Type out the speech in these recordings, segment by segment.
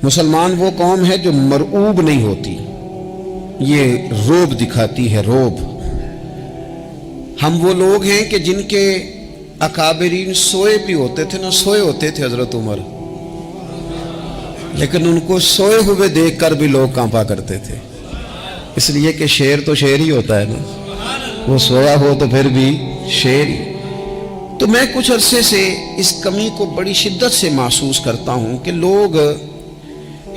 مسلمان وہ قوم ہے جو مرعوب نہیں ہوتی، یہ روب دکھاتی ہے، روب۔ ہم وہ لوگ ہیں کہ جن کے اکابرین سوئے بھی ہوتے تھے، نہ سوئے ہوتے تھے حضرت عمر، لیکن ان کو سوئے ہوئے دیکھ کر بھی لوگ کانپا کرتے تھے، اس لیے کہ شیر تو شیر ہی ہوتا ہے نا، وہ سویا ہو تو پھر بھی شیر ہی۔ تو میں کچھ عرصے سے اس کمی کو بڑی شدت سے محسوس کرتا ہوں کہ لوگ،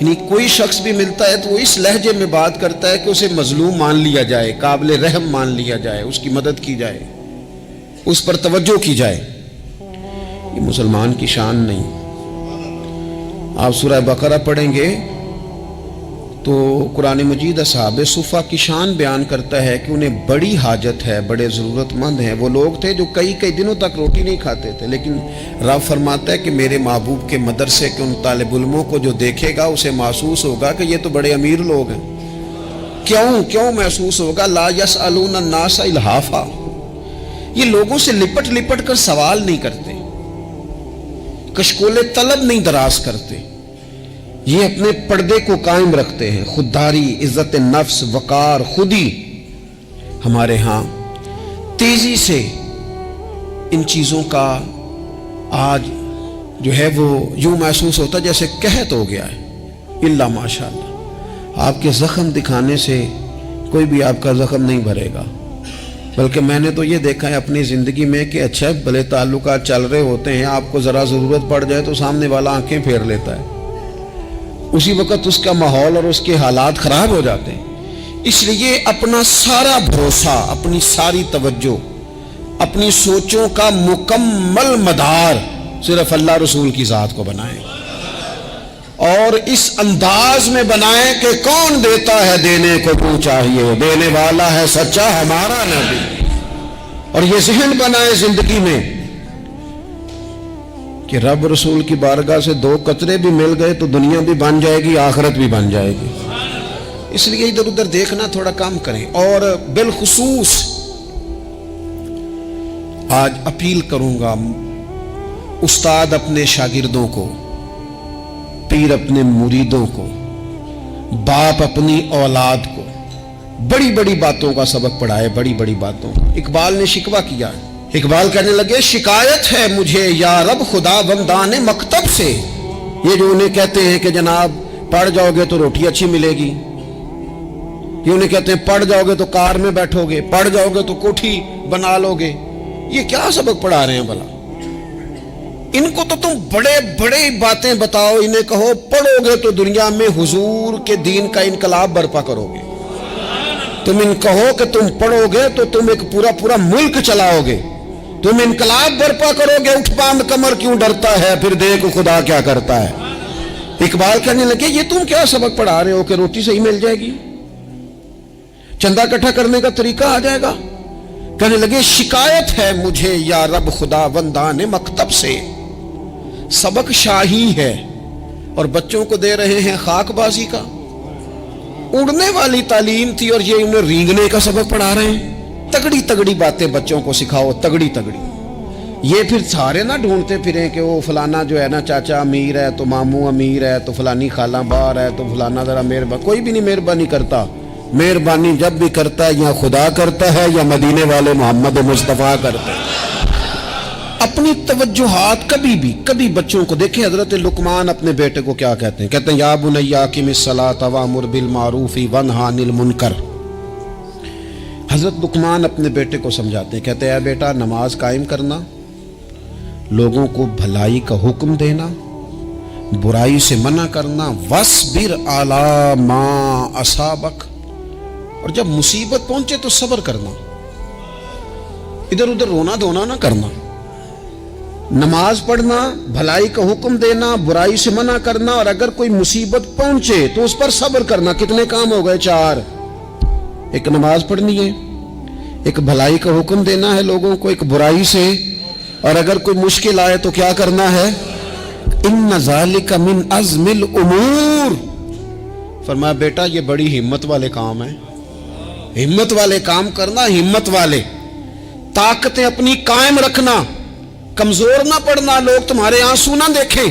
یعنی کوئی شخص بھی ملتا ہے تو وہ اس لہجے میں بات کرتا ہے کہ اسے مظلوم مان لیا جائے، قابل رحم مان لیا جائے، اس کی مدد کی جائے، اس پر توجہ کی جائے۔ یہ مسلمان کی شان نہیں۔ آپ سورہ بقرہ پڑھیں گے تو قرآن مجید اصحاب صفہ کی شان بیان کرتا ہے کہ انہیں بڑی حاجت ہے، بڑے ضرورت مند ہیں۔ وہ لوگ تھے جو کئی دنوں تک روٹی نہیں کھاتے تھے، لیکن رب فرماتا ہے کہ میرے محبوب کے مدرسے کے ان طالب علموں کو جو دیکھے گا اسے محسوس ہوگا کہ یہ تو بڑے امیر لوگ ہیں۔ کیوں محسوس ہوگا؟ لا یسألون الناس الحافا، یہ لوگوں سے لپٹ کر سوال نہیں کرتے، کشکول طلب نہیں دراز کرتے، یہ اپنے پردے کو قائم رکھتے ہیں۔ خودداری، عزت نفس، وقار، خودی۔ ہمارے ہاں تیزی سے ان چیزوں کا آج جو ہے وہ یوں محسوس ہوتا جیسے قحط ہو گیا ہے۔ اللہ ماشاءاللہ، آپ کے زخم دکھانے سے کوئی بھی آپ کا زخم نہیں بھرے گا، بلکہ میں نے تو یہ دیکھا ہے اپنی زندگی میں کہ اچھا بھلے تعلقات چل رہے ہوتے ہیں، آپ کو ذرا ضرورت پڑ جائے تو سامنے والا آنکھیں پھیر لیتا ہے، اسی وقت اس کا ماحول اور اس کے حالات خراب ہو جاتے ہیں۔ اس لیے اپنا سارا بھروسہ، اپنی ساری توجہ، اپنی سوچوں کا مکمل مدار صرف اللہ رسول کی ذات کو بنائیں، اور اس انداز میں بنائیں کہ کون دیتا ہے دینے کو تو چاہیے، دینے والا ہے سچا ہمارا نبی۔ اور یہ ذہن بنائیں زندگی میں کہ رب رسول کی بارگاہ سے 2 قطرے بھی مل گئے تو دنیا بھی بن جائے گی، آخرت بھی بن جائے گی۔ اس لیے ادھر ادھر دیکھنا تھوڑا کم کریں۔ اور بالخصوص آج اپیل کروں گا، استاد اپنے شاگردوں کو، پیر اپنے مریدوں کو، باپ اپنی اولاد کو بڑی بڑی باتوں کا سبق پڑھائے، بڑی بڑی باتوں کا۔ اقبال نے شکوہ کیا، اقبال کہنے لگے شکایت ہے مجھے یا رب خدا بندان مکتب سے۔ یہ جو انہیں کہتے ہیں کہ جناب پڑھ جاؤ گے تو روٹی اچھی ملے گی، یہ انہیں کہتے ہیں پڑھ جاؤ گے تو کار میں بیٹھو گے، پڑھ جاؤ گے تو کوٹھی بنا لو گے، یہ کیا سبق پڑھا رہے ہیں بھلا؟ ان کو تو تم بڑے بڑے باتیں بتاؤ، انہیں کہو پڑھو گے تو دنیا میں حضور کے دین کا انقلاب برپا کرو گے۔ تم ان کہو کہ تم پڑھو گے تو تم ایک پورا ملک چلاؤ گے، تم انقلاب برپا کرو گے، اٹھ باندھ کمر کیوں ڈرتا ہے، پھر دیکھ خدا کیا کرتا ہے۔ اقبال کہنے لگے یہ تم کیا سبق پڑھا رہے ہو کہ روٹی صحیح مل جائے گی، چندہ اکٹھا کرنے کا طریقہ آ جائے گا؟ کہنے لگے شکایت ہے مجھے یا رب خدا بندان مکتب سے۔ سبق شاہی ہے اور بچوں کو دے رہے ہیں خاک بازی کا۔ اڑنے والی تعلیم تھی اور یہ انہیں رینگنے کا سبق پڑھا رہے ہیں۔ تگڑی باتیں بچوں کو سکھاؤ، تگڑی۔ یہ پھر سارے نہ ڈھونڈتے پھریں کہ وہ فلانا جو ہے نا چاچا امیر ہے تو ماموں امیر ہے تو فلانی خالہ باہر ہے تو فلانا ذرا مہربانی۔ کوئی بھی نہیں مہربانی کرتا۔ مہربانی جب بھی کرتا ہے یا خدا کرتا ہے یا مدینے والے محمد مصطفیٰ کرتے ہیں۔ اپنی توجہات کبھی بچوں کو دیکھیں۔ حضرت لقمان اپنے بیٹے کو کیا کہتے ہیں یا بنی اقم الصلاۃ وامر بالمعروف وانہی عن المنکر۔ حضرت لقمان اپنے بیٹے کو سمجھاتے ہیں، کہتے ہیں اے بیٹا نماز قائم کرنا، لوگوں کو بھلائی کا حکم دینا، برائی سے منع کرنا، وَاصْبِرْ عَلَىٰ مَا أَصَابَكَ، اور جب مصیبت پہنچے تو صبر کرنا، ادھر ادھر رونا دھونا نہ کرنا۔ نماز پڑھنا، بھلائی کا حکم دینا، برائی سے منع کرنا، اور اگر کوئی مصیبت پہنچے تو اس پر صبر کرنا۔ کتنے کام ہو گئے؟ 4۔ ایک نماز پڑھنی ہے، ایک بھلائی کا حکم دینا ہے لوگوں کو، ایک برائی سے، اور اگر کوئی مشکل آئے تو کیا کرنا ہے؟ ان ذالک من عزم الامور۔ فرمایا بیٹا یہ بڑی ہمت والے کام ہیں، ہمت والے کام کرنا، ہمت والے۔ طاقتیں اپنی قائم رکھنا، کمزور نہ پڑنا، لوگ تمہارے آنسو نہ دیکھیں،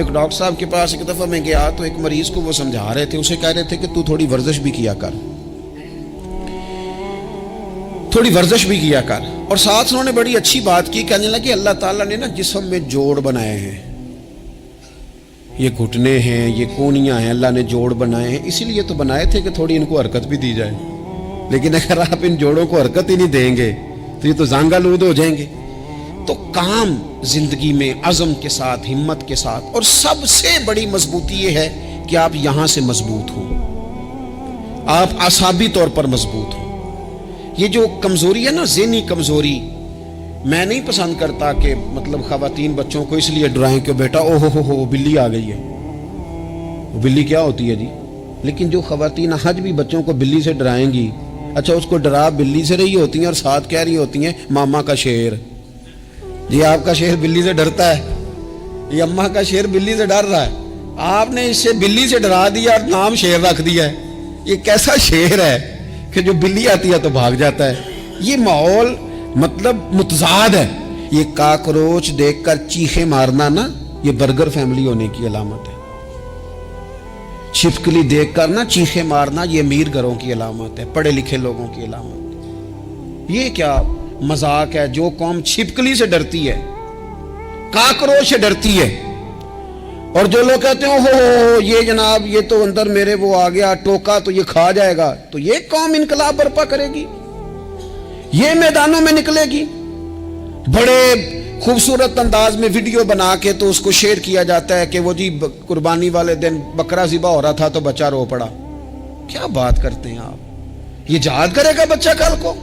ایک ڈاکٹر صاحب کے پاس ایک دفعہ میں گیا تو ایک مریض کو وہ سمجھا رہے تھے، اسے کہہ رہے تھے کہ تو تھوڑی ورزش بھی کیا کر، تھوڑی ورزش بھی کیا کر، اور ساتھ انہوں نے بڑی اچھی بات کی، کہنے لگے اللہ تعالیٰ نے نا جسم میں جوڑ بنائے ہیں، یہ گھٹنے ہیں، یہ کونیاں ہیں، اللہ نے جوڑ بنائے ہیں، اسی لیے تو بنائے تھے کہ تھوڑی ان کو حرکت بھی دی جائے، لیکن اگر آپ ان جوڑوں کو حرکت ہی نہیں دیں گے تو یہ تو زانگا لود ہو جائیں گے۔ تو کام زندگی میں عزم کے ساتھ، ہمت کے ساتھ، اور سب سے بڑی مضبوطی یہ ہے کہ آپ یہاں سے مضبوط ہوں، آپ اعصابی طور پر مضبوط ہوں۔ یہ جو کمزوری ہے نا، ذہنی کمزوری، میں نہیں پسند کرتا کہ مطلب خواتین بچوں کو اس لیے ڈرائیں کہ بیٹا او ہو بلی آ گئی ہے، وہ بلی کیا ہوتی ہے جی؟ لیکن جو خواتین آج بھی بچوں کو بلی سے ڈرائیں گی، اچھا اس کو ڈرا بلی سے رہی ہوتی ہیں اور ساتھ کہہ رہی ہوتی ہیں ماما کا شیر، جی آپ کا شیر بلی سے ڈرتا ہے، یہ اماں کا شیر بلی سے ڈر رہا ہے، آپ نے اسے بلی سے ڈرا دیا اور نام شیر رکھ دیا ہے۔ یہ کیسا شیر ہے کہ جو بلی آتی ہے تو بھاگ جاتا ہے؟ یہ ماحول مطلب متضاد ہے۔ یہ کاکروچ دیکھ کر چیخیں مارنا نا، یہ برگر فیملی ہونے کی علامت ہے۔ چھپکلی دیکھ کر نا چیخیں مارنا، یہ امیر گھروں کی علامت ہے، پڑھے لکھے لوگوں کی علامت۔ یہ کیا مذاق ہے؟ جو قوم چھپکلی سے ڈرتی ہے، کاکروچ سے ڈرتی ہے، اور جو لوگ کہتے ہیں ہو یہ جناب یہ تو اندر میرے وہ آ گیا ٹوکا تو یہ کھا جائے گا، تو یہ قوم انقلاب برپا کرے گی، یہ میدانوں میں نکلے گی۔ بڑے خوبصورت انداز میں ویڈیو بنا کے تو اس کو شیئر کیا جاتا ہے کہ وہ جی قربانی والے دن بکرا ذبح ہو رہا تھا تو بچہ رو پڑا۔ کیا بات کرتے ہیں آپ؟ یہ جہاد کرے گا بچہ کل کو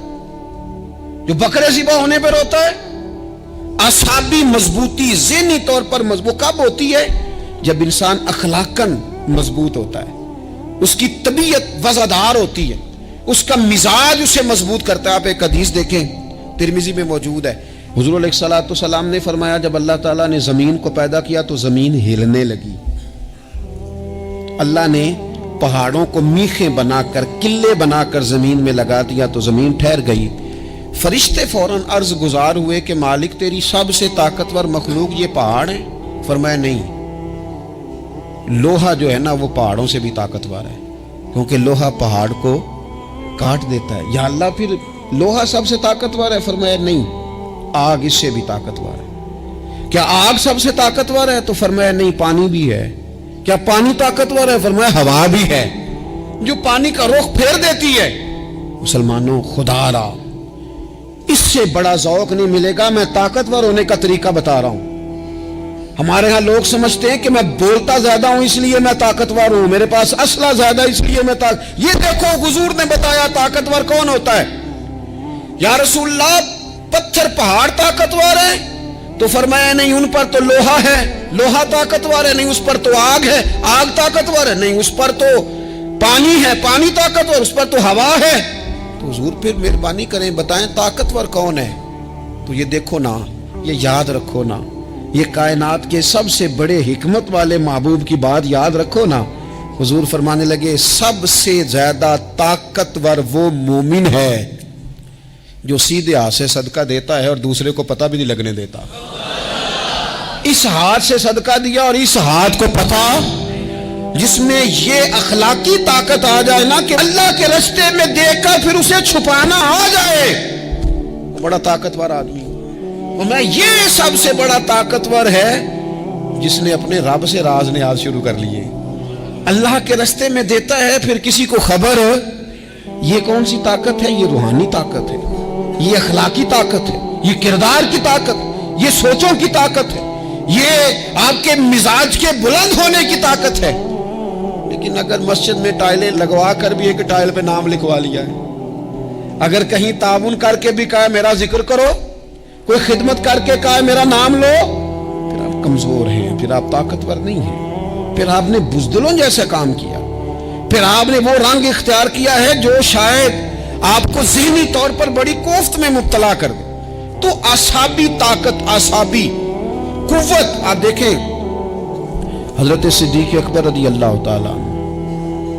جو بکرے ذبح ہونے پر روتا ہے؟ اعصابی مضبوطی، ذہنی طور پر مضبوط کب ہوتی ہے؟ جب انسان اخلاقاً مضبوط ہوتا ہے، اس کی طبیعت وزادار ہوتی ہے، اس کا مزاج اسے مضبوط کرتا ہے۔ آپ ایک حدیث دیکھیں، ترمذی میں موجود ہے، حضور علیہ الصلوۃ والسلام نے فرمایا جب اللہ تعالیٰ نے زمین کو پیدا کیا تو زمین ہلنے لگی، اللہ نے پہاڑوں کو میخیں بنا کر، قلعے بنا کر زمین میں لگا دیا تو زمین ٹھہر گئی۔ فرشتے فوراً عرض گزار ہوئے کہ مالک تیری سب سے طاقتور مخلوق یہ پہاڑ ہیں؟ فرمایا نہیں، لوہا جو ہے نا وہ پہاڑوں سے بھی طاقتور ہے، کیونکہ لوہا پہاڑ کو کاٹ دیتا ہے۔ یا اللہ پھر لوہا سب سے طاقتور ہے؟ فرمایا نہیں، آگ اس سے بھی طاقتور ہے۔ کیا آگ سب سے طاقتور ہے؟ تو فرمایا نہیں، پانی بھی ہے۔ کیا پانی طاقتور ہے؟ فرمایا ہوا بھی ہے، جو پانی کا رخ پھیر دیتی ہے۔ مسلمانوں خدا را اس سے بڑا ذوق نہیں ملے گا۔ میں طاقتور ہونے کا طریقہ بتا رہا ہوں۔ ہمارے ہاں لوگ سمجھتے ہیں کہ میں بولتا زیادہ ہوں اس لیے میں طاقتور ہوں، میرے پاس اسلحہ زیادہ اس لیے میں یہ دیکھو حضور نے بتایا طاقتور کون ہوتا ہے۔ یا رسول اللہ پتھر پہاڑ طاقتور ہے؟ تو فرمایا نہیں، ان پر تو لوہا ہے، لوہا طاقتور ہے، نہیں اس پر تو آگ ہے، آگ طاقتور ہے، نہیں اس پر تو پانی ہے، پانی طاقتور، اس پر تو ہوا ہے۔ تو حضور پھر مہربانی کریں بتائیں طاقتور کون ہے؟ تو یہ دیکھو نا، یہ یاد رکھو نا، یہ کائنات کے سب سے بڑے حکمت والے محبوب کی بات یاد رکھو نا۔ حضور فرمانے لگے سب سے زیادہ طاقتور وہ مومن ہے جو سیدھے ہاتھ سے صدقہ دیتا ہے اور دوسرے کو پتہ بھی نہیں لگنے دیتا۔ اس ہاتھ سے صدقہ دیا اور اس ہاتھ کو پتہ، جس میں یہ اخلاقی طاقت آ جائے نا کہ اللہ کے راستے میں دیکھ کر پھر اسے چھپانا آ جائے، وہ بڑا طاقتور آدمی۔ اور میں یہ سب سے بڑا طاقتور ہے جس نے اپنے رب سے راز نیاز شروع کر لیے، اللہ کے راستے میں دیتا ہے پھر کسی کو خبر۔ یہ کون سی طاقت ہے؟ یہ روحانی طاقت ہے، یہ اخلاقی طاقت ہے، یہ کردار کی طاقت، یہ سوچوں کی طاقت ہے، یہ آپ کے مزاج کے بلند ہونے کی طاقت ہے۔ لیکن اگر مسجد میں ٹائلیں لگوا کر بھی ایک ٹائل پہ نام لکھوا لیا ہے، اگر کہیں تعاون کر کے بھی کہا میرا ذکر کرو، کوئی خدمت کر کے کہا میرا نام لو، پھر آپ کمزور ہیں، پھر آپ طاقتور نہیں ہیں، پھر آپ نے بزدلوں جیسا کام کیا، پھر آپ نے وہ رنگ اختیار کیا ہے جو شاید آپ کو ذہنی طور پر بڑی کوفت میں مبتلا کر دے۔ تو اعصابی طاقت، اعصابی قوت، آپ دیکھیں حضرت صدیق اکبر رضی اللہ تعالیٰ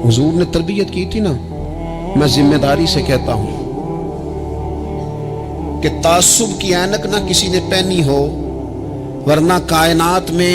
حضور نے تربیت کی تھی نا، میں ذمہ داری سے کہتا ہوں کہ تعصب کی اینک نہ کسی نے پہنی ہو، ورنہ کائنات میں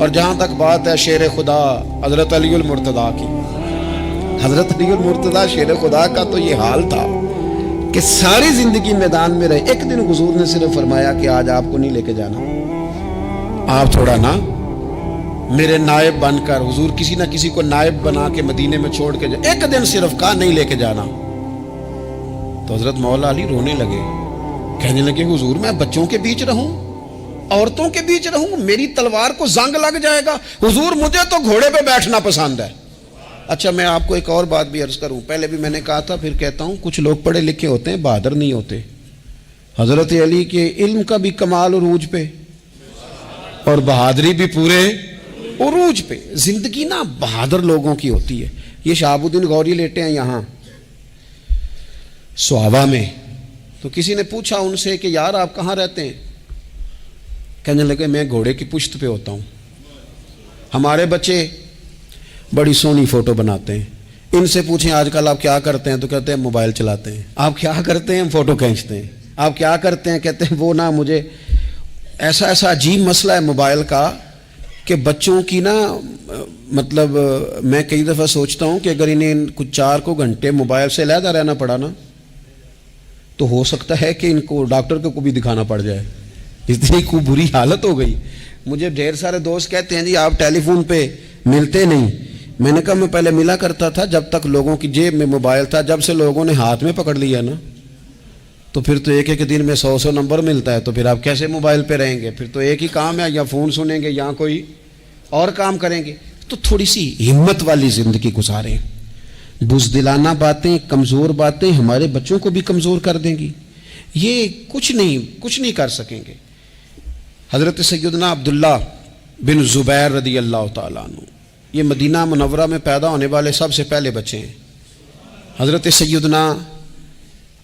اور جہاں تک بات ہے شیر خدا حضرت علی المرتضیٰ کی، حضرت علی المرتضیٰ شیر خدا کا تو یہ حال تھا کہ ساری زندگی میدان میں رہے. ایک دن حضور نے صرف فرمایا کہ آج آپ کو نہیں لے کے جانا، آپ تھوڑا نا میرے نائب بن کر، حضور کسی نہ کسی کو نائب بنا کے مدینے میں چھوڑ کے جائے، ایک دن صرف کہا نہیں لے کے جانا. تو حضرت مولا علی رونے لگے، کہنے لگے حضور میں بچوں کے بیچ رہوں، عورتوں کے بیچ رہوں، میری تلوار کو زنگ لگ جائے گا. حضور مجھے تو گھوڑے پہ بیٹھنا پسند ہے. اچھا میں آپ کو ایک اور بات بھی عرض کروں، پہلے بھی میں نے کہا تھا پھر کہتا ہوں، کچھ لوگ پڑھے لکھے ہوتے ہیں بہادر نہیں ہوتے. حضرت علی کے علم کا بھی کمال عروج پہ اور بہادری بھی پورے عروج پہ. زندگی نا بہادر لوگوں کی ہوتی ہے. یہ شہاب الدین غوری لیٹے ہیں یہاں سوابا میں، تو کسی نے پوچھا ان سے کہ یار آپ کہاں رہتے ہیں؟ کہنے لگے میں گھوڑے کی پشت پہ ہوتا ہوں. ہمارے بچے بڑی سونی فوٹو بناتے ہیں، ان سے پوچھیں آج کل آپ کیا کرتے ہیں تو کہتے ہیں موبائل چلاتے ہیں. آپ کیا کرتے ہیں؟ فوٹو کھینچتے ہیں. آپ کیا کرتے ہیں؟ کہتے ہیں وہ نا مجھے ایسا عجیب مسئلہ ہے موبائل کا کہ بچوں کی نا مطلب میں کئی دفعہ سوچتا ہوں کہ اگر انہیں کچھ 4 گھنٹے موبائل سے علیحدہ رہنا پڑا نا تو ہو سکتا ہے کہ ان کو ڈاکٹر کو بھی دکھانا پڑ جائے، اتنی کو بری حالت ہو گئی. مجھے ڈھیر سارے دوست کہتے ہیں جی آپ ٹیلی فون پہ ملتے نہیں. میں نے کہا میں پہلے ملا کرتا تھا جب تک لوگوں کی جیب میں موبائل تھا، جب سے لوگوں نے ہاتھ میں پکڑ لیا نا تو پھر تو ایک دن میں 100 نمبر ملتا ہے، تو پھر آپ کیسے موبائل پہ رہیں گے؟ پھر تو ایک ہی کام ہے، یا فون سنیں گے یا کوئی اور کام کریں گے. تو تھوڑی سی ہمت والی زندگی گزاریں. بزدلانہ باتیں، کمزور باتیں ہمارے بچوں کو بھی کمزور کر دیں گی. یہ کچھ نہیں کر سکیں گے. حضرت سیدنا عبداللہ بن زبیر رضی اللہ تعالیٰ عنہ یہ مدینہ منورہ میں پیدا ہونے والے سب سے پہلے بچے ہیں. حضرت سیدنا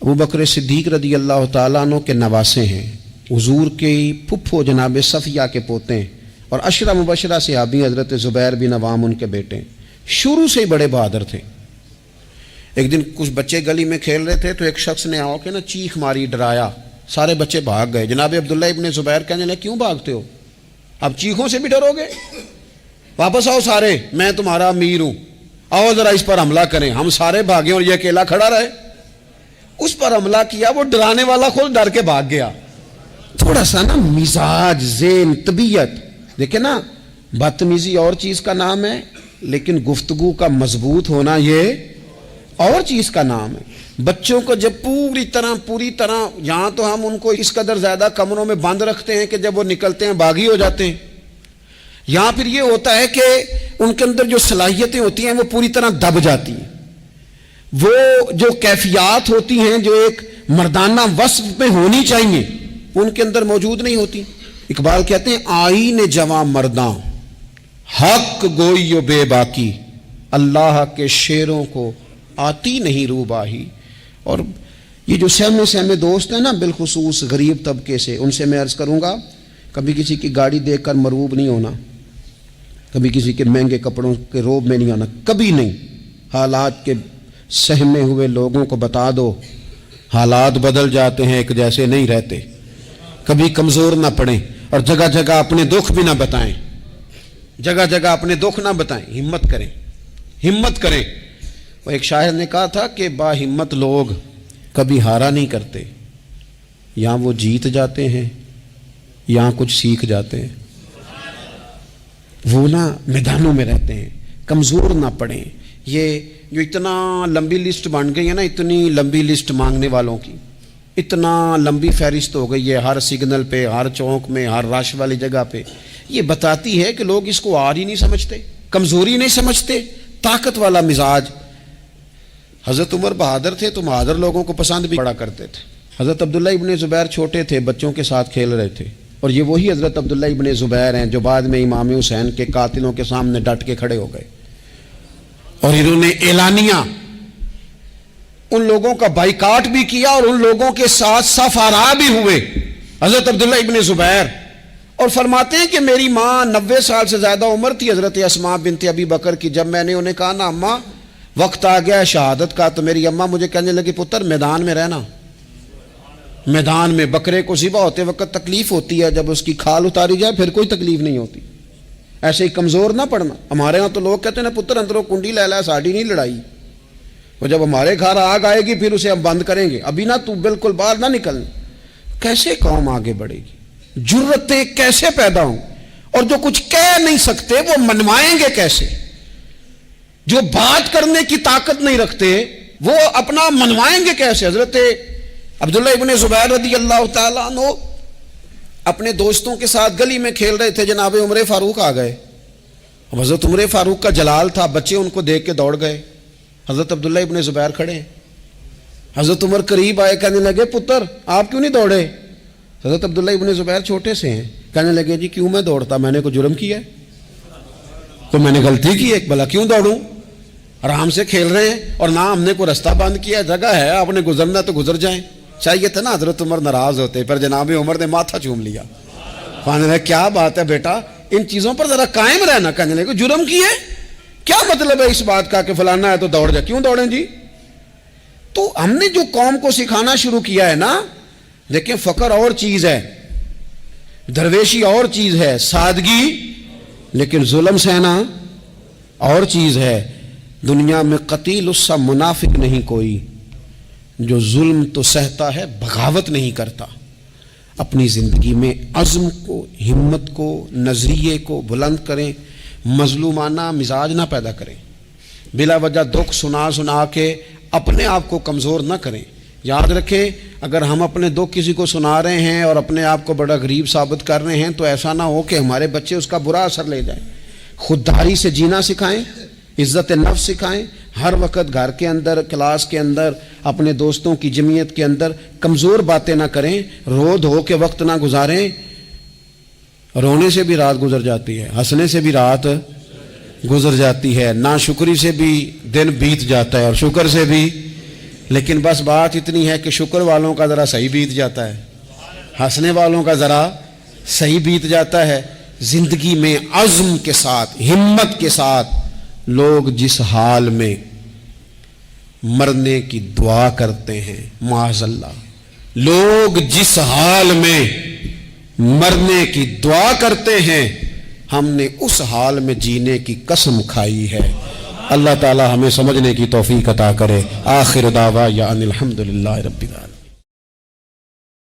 ابوبکر صدیق رضی اللہ تعالیٰ عنہ کے نواسے ہیں. حضور کے پھپھو جناب صفیہ کے پوتے ہیں اور عشرہ مبشرہ صحابی حضرت زبیر بن عوام ان کے بیٹے ہیں. شروع سے ہی بڑے بہادر تھے. ایک دن کچھ بچے گلی میں کھیل رہے تھے تو ایک شخص نے آ کے نا چیخ ماری، ڈرایا، سارے بچے بھاگ گئے. جناب عبداللہ ابن زبیر کہنے لگے کیوں بھاگتے ہو؟ اب چیخوں سے بھی ڈرو گے؟ واپس آؤ سارے، میں تمہارا امیر ہوں، آؤ ذرا اس پر حملہ کریں. ہم سارے بھاگے اور یہ اکیلا کھڑا رہے. اس پر حملہ کیا، وہ ڈرانے والا خود ڈر کے بھاگ گیا. تھوڑا سا نا مزاج، ذہن، طبیعت دیکھیں نا، بدتمیزی اور چیز کا نام ہے لیکن گفتگو کا مضبوط ہونا یہ اور چیز کا نام ہے. بچوں کو جب پوری طرح یہاں تو ہم ان کو اس قدر زیادہ کمروں میں بند رکھتے ہیں کہ جب وہ نکلتے ہیں باغی ہو جاتے ہیں. یہاں پھر یہ ہوتا ہے کہ ان کے اندر جو صلاحیتیں ہوتی ہیں وہ پوری طرح دب جاتی ہیں. وہ جو کیفیات ہوتی ہیں جو ایک مردانہ وصف میں ہونی چاہیے ان کے اندر موجود نہیں ہوتی. اقبال کہتے ہیں آئین جواں مرداں حق گوئی و بے باکی، اللہ کے شیروں کو آتی نہیں روباہی. اور یہ جو سہمے دوست ہیں نا بالخصوص غریب طبقے سے، ان سے میں عرض کروں گا کبھی کسی کی گاڑی دیکھ کر مرعوب نہیں ہونا، کبھی کسی کے مہنگے کپڑوں کے روب میں نہیں آنا، کبھی نہیں. حالات کے سہمے ہوئے لوگوں کو بتا دو حالات بدل جاتے ہیں، ایک جیسے نہیں رہتے. کبھی کمزور نہ پڑیں اور جگہ جگہ اپنے دکھ بھی نہ بتائیں، جگہ جگہ اپنے دکھ نہ بتائیں. ہمت کریں. وہ ایک شاعر نے کہا تھا کہ با ہمت لوگ کبھی ہارا نہیں کرتے، یا وہ جیت جاتے ہیں یا کچھ سیکھ جاتے ہیں. وہ نا میدانوں میں رہتے ہیں. کمزور نہ پڑیں. یہ جو اتنا لمبی لسٹ بن گئی ہے نا، اتنی لمبی لسٹ مانگنے والوں کی، اتنا لمبی فہرست ہو گئی ہے ہر سگنل پہ، ہر چوک میں، ہر رش والی جگہ پہ. یہ بتاتی ہے کہ لوگ اس کو آر ہی نہیں سمجھتے، کمزوری نہیں سمجھتے، طاقت والا مزاج. حضرت عمر بہادر تھے تو بہادر لوگوں کو پسند بھی بڑا کرتے تھے. حضرت عبداللہ ابن زبیر چھوٹے تھے، بچوں کے ساتھ کھیل رہے تھے، اور یہ وہی حضرت عبداللہ ابن زبیر ہیں جو بعد میں امام حسین کے قاتلوں کے سامنے ڈٹ کے کھڑے ہو گئے اور انہوں نے اعلانیہ ان لوگوں کا بائیکاٹ بھی کیا اور ان لوگوں کے ساتھ سفارا بھی ہوئے. حضرت عبداللہ ابن زبیر اور فرماتے ہیں کہ میری ماں 90 سال سے زیادہ عمر تھی حضرت اسماء بنت ابی بکر کی. جب میں نے انہیں کہا نا اماں وقت آ گیا ہے شہادت کا، تو میری اماں مجھے کہنے لگی پتر میدان میں رہنا. میدان میں بکرے کو ذبح ہوتے وقت تکلیف ہوتی ہے، جب اس کی کھال اتاری جائے پھر کوئی تکلیف نہیں ہوتی. ایسے ہی کمزور نہ پڑنا. ہمارے ہاں تو لوگ کہتے ہیں پتر اندروں کنڈی لے لا ساڑی نہیں لڑائی. وہ جب ہمارے گھر آگ آئے گی پھر اسے ہم بند کریں گے, ابھی نہ تو بالکل باہر نہ نکلنا. کیسے قوم آگے بڑھے گی؟ جرتیں کیسے پیدا ہوں؟ اور جو کچھ کہہ نہیں سکتے وہ منوائیں گے کیسے؟ جو بات کرنے کی طاقت نہیں رکھتے وہ اپنا منوائیں گے کیسے؟ حضرت عبداللہ ابن زبیر رضی اللہ تعالیٰ عنہ اپنے دوستوں کے ساتھ گلی میں کھیل رہے تھے, جناب عمر فاروق آ گئے. اب حضرت عمر فاروق کا جلال تھا, بچے ان کو دیکھ کے دوڑ گئے. حضرت عبداللہ ابن زبیر کھڑے ہیں. حضرت عمر قریب آئے, کہنے لگے پتر آپ کیوں نہیں دوڑے؟ حضرت عبداللہ ابن زبیر چھوٹے سے ہیں, کہنے لگے جی کیوں میں دوڑتا, میں نے کوئی جرم کیا ہے؟ تو میں نے غلطی کی ہے, بھلا کیوں دوڑوں؟ آرام سے کھیل رہے ہیں اور نہ ہم نے کوئی رستہ بند کیا, جگہ ہے, آپ نے گزرنا تو گزر جائیں. چاہیے تھا نا حضرت عمر ناراض ہوتے, پر جناب عمر نے ماتھا چوم لیا. کہنے لگے کیا بات ہے بیٹا, ان چیزوں پر ذرا قائم رہنا. کہنے لگے جرم کیے, کیا مطلب ہے اس بات کا کہ فلانا ہے تو دوڑ جائے؟ کیوں دوڑیں جی؟ تو ہم نے جو قوم کو سکھانا شروع کیا ہے نا, دیکھیں فقر اور چیز ہے, درویشی اور چیز ہے, سادگی, لیکن ظلم سہنا اور چیز ہے. دنیا میں قتیل اس سا منافق نہیں کوئی جو ظلم تو سہتا ہے بغاوت نہیں کرتا. اپنی زندگی میں عزم کو, ہمت کو, نظریے کو بلند کریں, مظلومانہ مزاج نہ پیدا کریں, بلا وجہ دکھ سنا سنا کے اپنے آپ کو کمزور نہ کریں. یاد رکھیں اگر ہم اپنے دکھ کسی کو سنا رہے ہیں اور اپنے آپ کو بڑا غریب ثابت کر رہے ہیں تو ایسا نہ ہو کہ ہمارے بچے اس کا برا اثر لے جائیں. خودداری سے جینا سکھائیں, عزت نفس سکھائیں. ہر وقت گھر کے اندر, کلاس کے اندر, اپنے دوستوں کی جمعیت کے اندر کمزور باتیں نہ کریں. رو دھو کے وقت نہ گزاریں. رونے سے بھی رات گزر جاتی ہے, ہنسنے سے بھی رات گزر جاتی ہے, ناشکری سے بھی دن بیت جاتا ہے اور شکر سے بھی. لیکن بس بات اتنی ہے کہ شکر والوں کا ذرا صحیح بیت جاتا ہے, ہنسنے والوں کا ذرا صحیح بیت جاتا ہے. زندگی میں عزم کے ساتھ, ہمت کے ساتھ لوگ جس حال میں مرنے کی دعا کرتے ہیں, معاذ اللہ, لوگ جس حال میں مرنے کی دعا کرتے ہیں, ہم نے اس حال میں جینے کی قسم کھائی ہے. اللہ تعالی ہمیں سمجھنے کی توفیق عطا کرے. آخر دعوانا ان الحمدللہ رب العالمین.